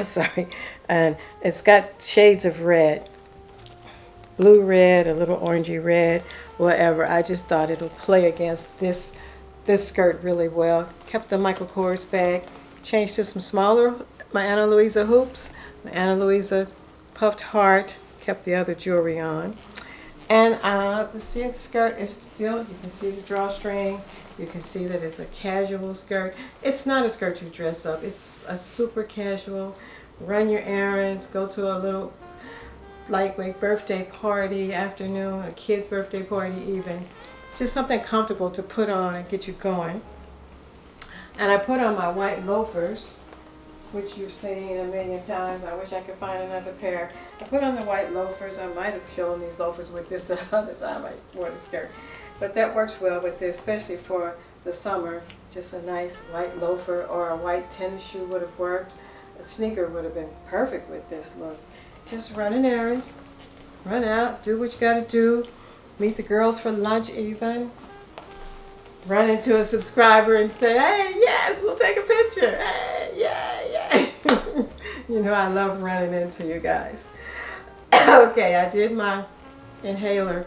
Sorry. And it's got shades of red. Blue red, a little orangey red, whatever. I just thought it'll play against this skirt really well. Kept the Michael Kors bag. Changed to some smaller, my Ana Luisa hoops. My Ana Luisa puffed heart. Kept the other jewelry on. And the skirt is still, you can see the drawstring. You can see that it's a casual skirt. It's not a skirt you dress up. It's a super casual. Run your errands. Go to a little lightweight birthday party afternoon, a kid's birthday party even. Just something comfortable to put on and get you going. And I put on my white loafers, which you've seen a million times. I wish I could find another pair. I put on the white loafers. I might have shown these loafers with this the other time I wore the skirt. But that works well with this, especially for the summer. Just a nice white loafer or a white tennis shoe would have worked. A sneaker would have been perfect with this look. Just running errands, run out, do what you got to do, meet the girls for lunch even, run into a subscriber and say, hey, yes, we'll take a picture, hey, yeah. You know, I love running into you guys. Okay, I did my inhaler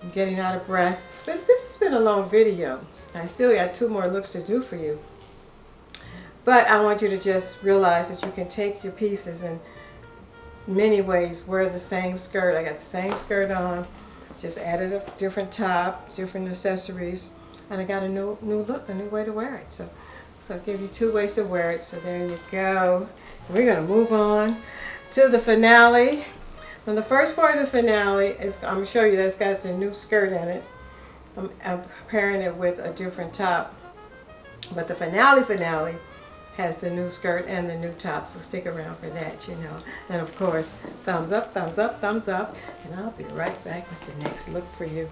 I'm getting out of breath. This has been a long video. I still got 2 more looks to do for you. But I want you to just realize that you can take your pieces and many ways wear the same skirt. I got the same skirt on, just added a different top, different accessories, and I got a new look, a new way to wear it. So I gave you 2 ways to wear it. So there you go. We're gonna move on to the finale. And the first part of the finale is, I'm gonna show you that's got the new skirt in it. I'm pairing it with a different top, but the finale has the new skirt and the new top, so stick around for that, you know. And of course, thumbs up, thumbs up, thumbs up, and I'll be right back with the next look for you.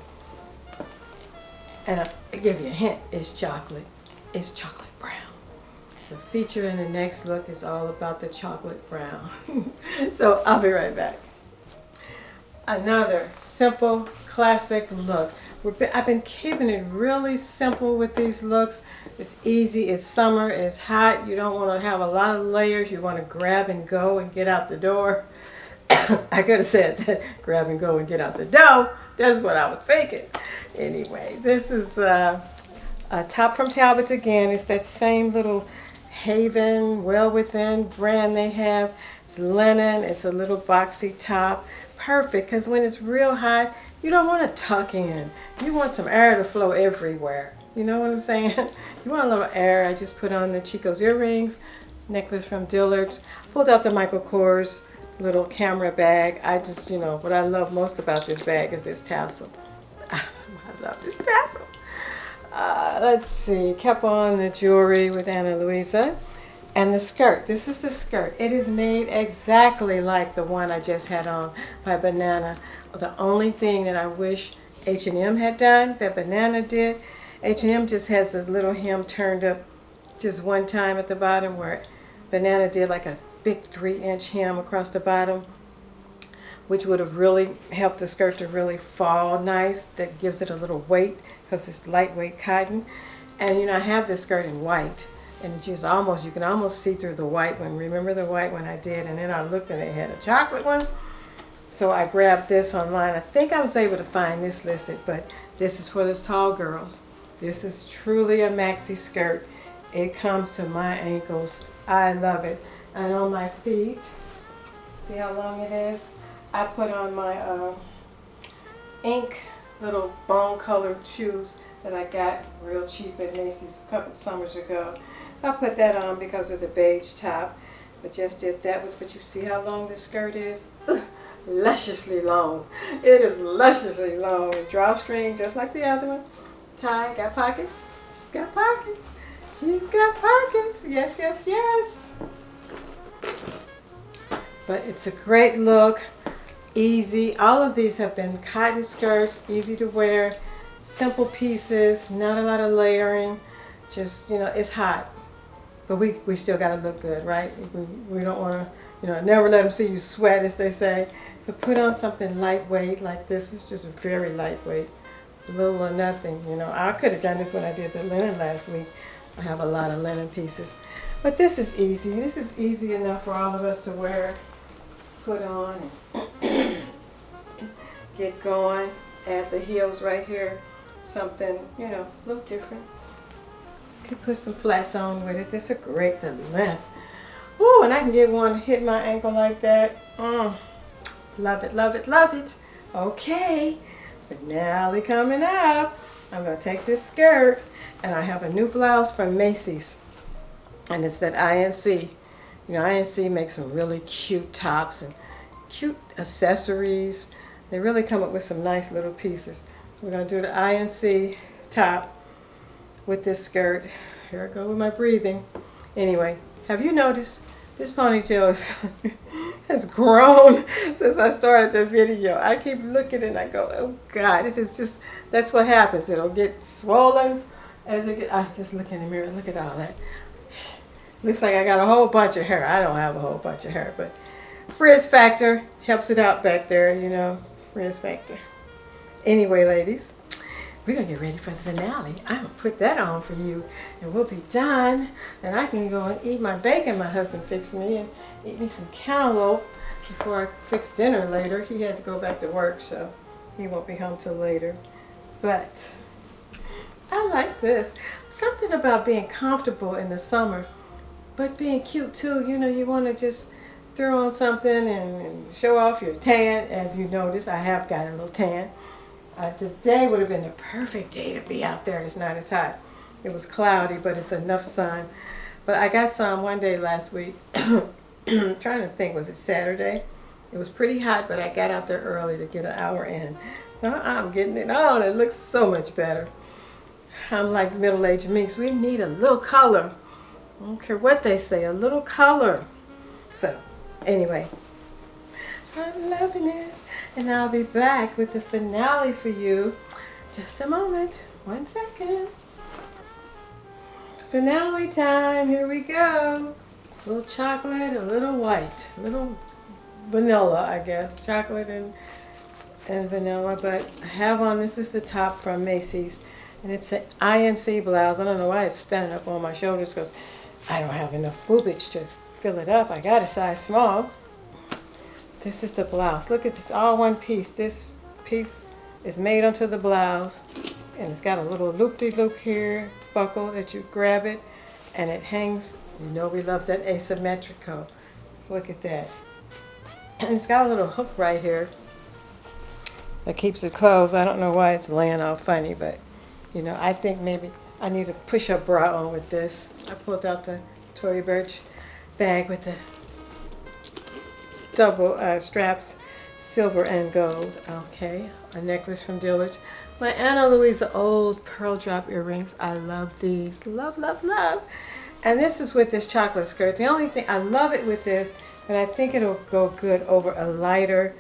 And I'll give you a hint, it's chocolate. It's chocolate brown. The feature in the next look is all about the chocolate brown. So I'll be right back. Another simple, classic look. I've been keeping it really simple with these looks. It's easy, it's summer, it's hot. You don't want to have a lot of layers. You want to grab and go and get out the door. I could have said that, grab and go and get out the door. That's what I was thinking. Anyway, this is a top from Talbot again. It's that same little Haven, Well Within brand they have. It's linen, it's a little boxy top. Perfect, because when it's real hot, you don't want to tuck in. You want some air to flow everywhere. You know what I'm saying? You want a little air. I just put on the Chico's earrings, necklace from Dillard's, pulled out the Michael Kors little camera bag. I just, you know, what I love most about this bag is this tassel. I love this tassel. Let's see, kept on the jewelry with Ana Luisa. And the skirt, this is the skirt. It is made exactly like the one I just had on by Banana. The only thing that I wish H&M had done, that Banana did, H&M just has a little hem turned up just one time at the bottom, where Banana did like a big 3-inch hem across the bottom, which would have really helped the skirt to really fall nice. That gives it a little weight because it's lightweight cotton. And you know, I have this skirt in white. And it's just almost, you can almost see through the white one. Remember the white one I did? And then I looked and they had a chocolate one. So I grabbed this online. I think I was able to find this listed, but this is for the tall girls. This is truly a maxi skirt. It comes to my ankles. I love it. And on my feet, see how long it is? I put on my I.N.C little bone colored shoes that I got real cheap at Macy's a couple of summers ago. So I put that on because of the beige top, but just did that with, but you see how long this skirt is? Lusciously long. It is lusciously long. Drawstring, just like the other one. Tie, got pockets. She's got pockets. She's got pockets. Yes, yes, yes. But it's a great look. Easy. All of these have been cotton skirts, easy to wear, simple pieces, not a lot of layering. Just, you know, it's hot. But we still got to look good, right? We don't want to, you know, never let them see you sweat, as they say. So put on something lightweight like this. It's just very lightweight, little or nothing. You know, I could have done this when I did the linen last week. I have a lot of linen pieces. But this is easy. This is easy enough for all of us to wear, put on, and get going. Add the heels right here. Something, you know, a little different. Could put some flats on with it. This is a great length. Ooh, and I can get one hit my ankle like that. Love it, love it, love it. Okay, finale coming up. I'm going to take this skirt, and I have a new blouse from Macy's, and it's that I.N.C. You know, I.N.C makes some really cute tops and cute accessories. They really come up with some nice little pieces. We're going to do the I.N.C top with this skirt. Here I go with my breathing. Anyway, have you noticed this ponytail has grown since I started the video? I keep looking and I go, oh God, it is just, that's what happens. It'll get swollen as it gets, I just look in the mirror, look at all that. Looks like I got a whole bunch of hair. I don't have a whole bunch of hair, but frizz factor helps it out back there, you know, frizz factor. Anyway, ladies, we're going to get ready for the finale. I'm going to put that on for you, and we'll be done. And I can go and eat my bacon my husband fixed me, and eat me some cantaloupe before I fix dinner later. He had to go back to work, so He won't be home till later. But I like this. Something about being comfortable in the summer, but being cute too. You know, you want to just throw on something and show off your tan. As you notice, I have got a little tan. Today would have been the perfect day to be out there. It's not as hot. It was cloudy, but it's enough sun. But I got some one day last week. Trying to think, was it Saturday? It was pretty hot, but I got out there early to get an hour in. So I'm getting it on. It looks so much better. I'm like middle-aged minx. We need a little color. I don't care what they say, a little color. So, anyway, I'm loving it. And I'll be back with the finale for you. Just a moment. 1 second. Finale time. Here we go. A little chocolate, a little white, a little vanilla, I guess. Chocolate and vanilla. But I have on, this is the top from Macy's. And it's an I.N.C blouse. I don't know why it's standing up on my shoulders because I don't have enough boobage to fill it up. I got a size small. This is the blouse. Look at this, all one piece. This piece is made onto the blouse, and it's got a little loop-de-loop here, buckle that you grab it, and it hangs. You know we love that asymmetrical. Look at that. And it's got a little hook right here that keeps it closed. I don't know why it's laying all funny, but you know, I think maybe I need a push-up bra on with this. I pulled out the Tory Burch bag with the double straps, silver and gold. Okay, a necklace from Dillard. My Anna Louisa old pearl drop earrings. I love these. Love, love, love. And this is with this chocolate skirt. The only thing, I love it with this, but I think it'll go good over a lighter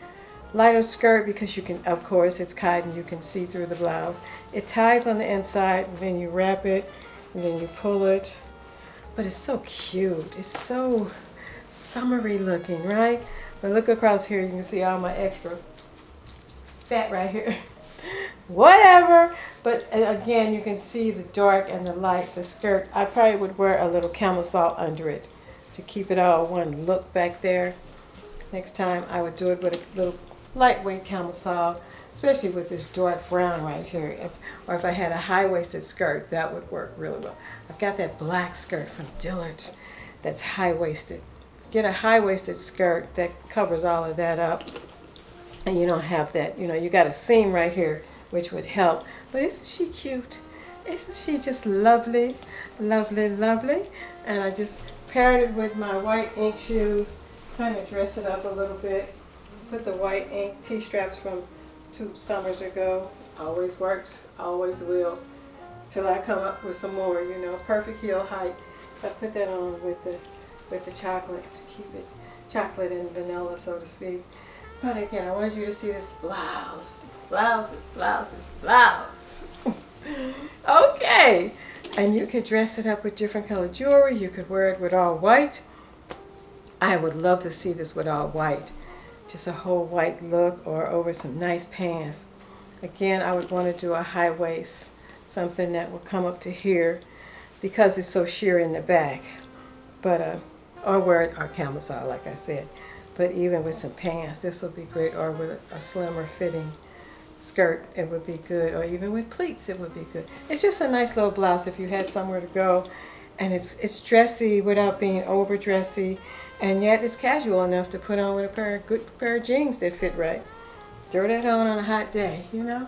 skirt because you can, of course, it's cotton. You can see through the blouse. It ties on the inside, and then you wrap it, and then you pull it. But it's so cute. It's so summery looking, right? But look across here, you can see all my extra fat right here. Whatever. But again, you can see the dark and the light, the skirt. I probably would wear a little camisole under it to keep it all one look back there. Next time I would do it with a little lightweight camisole, especially with this dark brown right here. Or if I had a high-waisted skirt, that would work really well. I've got that black skirt from Dillard's that's high-waisted. Get a high-waisted skirt that covers all of that up, and you don't have that, you know, you got a seam right here, which would help. But isn't she cute? Isn't she just lovely, lovely, lovely? And I just paired it with my white ink shoes, kind of dress it up a little bit. Put the white ink T-straps from 2 summers ago. Always works, always will, till I come up with some more, you know, perfect heel height. So I put that on with the chocolate to keep it chocolate and vanilla, so to speak. But again, I wanted you to see this blouse, this blouse, this blouse, this blouse. Okay, and you could dress it up with different colored jewelry. You could wear it with all white. I would love to see this with all white, just a whole white look, or over some nice pants. Again, I would want to do a high waist, something that will come up to here because it's so sheer in the back. But or wear it or camisole, like I said. But even with some pants, this will be great, or with a slimmer fitting skirt, it would be good, or even with pleats, it would be good. It's just a nice little blouse if you had somewhere to go, and it's dressy without being over dressy, and yet it's casual enough to put on with a good pair of jeans that fit right. Throw that on a hot day, you know?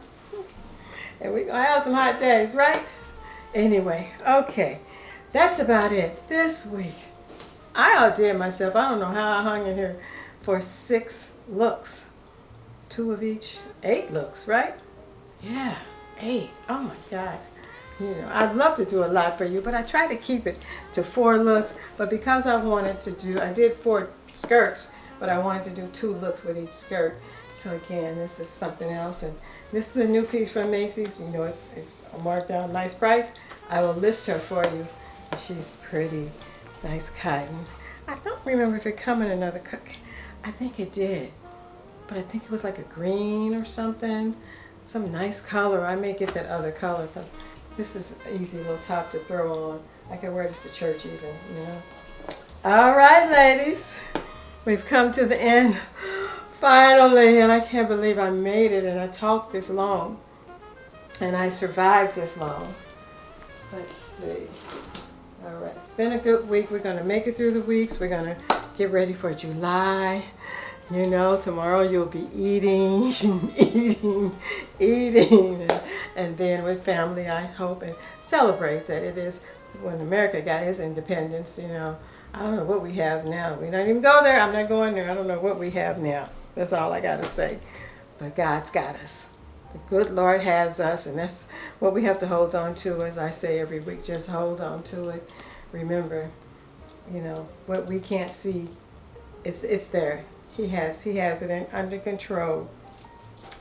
And we're gonna have some hot days, right? Anyway, okay, that's about it this week. I outdid myself. I don't know how I hung in here for 6 looks. 2 of each, 8 looks, right? Yeah, 8. Oh my God. You know, I'd love to do a lot for you, but I try to keep it to 4 looks. But because I wanted to do, I did 4 skirts, but I wanted to do 2 looks with each skirt. So again, this is something else. And this is a new piece from Macy's. You know, it's a marked down, nice price. I will list her for you. She's pretty. Nice cotton. I don't remember if it come in another color. I think it did, but I think it was like a green or something. Some nice color. I may get that other color because this is an easy little top to throw on. I can wear this to church even, you know. All right, ladies. We've come to the end Finally, and I can't believe I made it and I talked this long. And I survived this long. Let's see. All right, it's been a good week. We're going to make it through the weeks. We're going to get ready for July. You know, tomorrow you'll be eating, eating, and being with family, I hope, and celebrate that it is when America got its independence, you know. I don't know what we have now. We don't even go there. I'm not going there. I don't know what we have now. That's all I got to say. But God's got us. The good Lord has us, and that's what we have to hold on to, as I say every week. Just hold on to it. Remember, you know, what we can't see, it's there. He has it under control.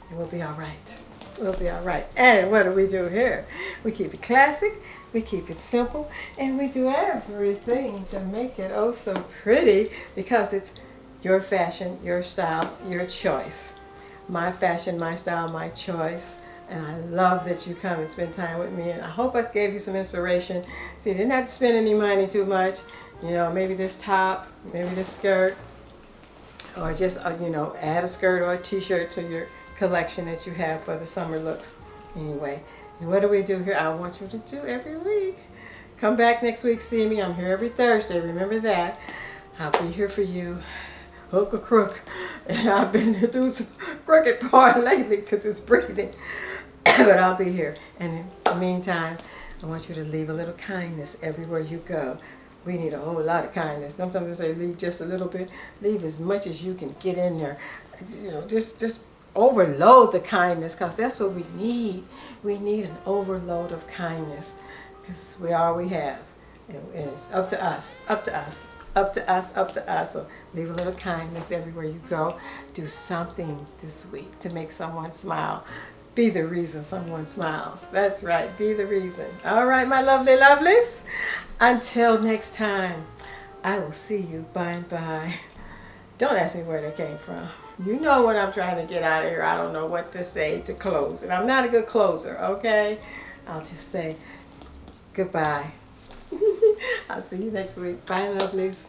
And we'll be all right. We'll be all right. And what do we do here? We keep it classic, we keep it simple, and we do everything to make it oh so pretty, because it's your fashion, your style, your choice. My fashion, my style, my choice. And I love that you come and spend time with me. And I hope I gave you some inspiration. See, you didn't have to spend any money too much. You know, maybe this top, maybe this skirt, or just, you know, add a skirt or a t-shirt to your collection that you have for the summer looks. Anyway, and what do we do here? I want you to do every week. Come back next week, see me. I'm here every Thursday. Remember that. I'll be here for you. Hook or crook. And I've been through some crooked part lately because it's breathing. But I'll be here. And in the meantime, I want you to leave a little kindness everywhere you go. We need a whole lot of kindness. Sometimes they say leave just a little bit. Leave as much as you can get in there. You know, just overload the kindness, because that's what we need. We need an overload of kindness, because we are all we have. And it's up to us, up to us, up to us, up to us. So leave a little kindness everywhere you go. Do something this week to make someone smile. Be the reason someone smiles. That's right, be the reason. All right, my lovely lovelies. Until next time, I will see you by and by. Don't ask me where they came from. You know what I'm trying to get out of here. I don't know what to say to close it. I'm not a good closer, okay? I'll just say goodbye. I'll see you next week. Bye, lovelies.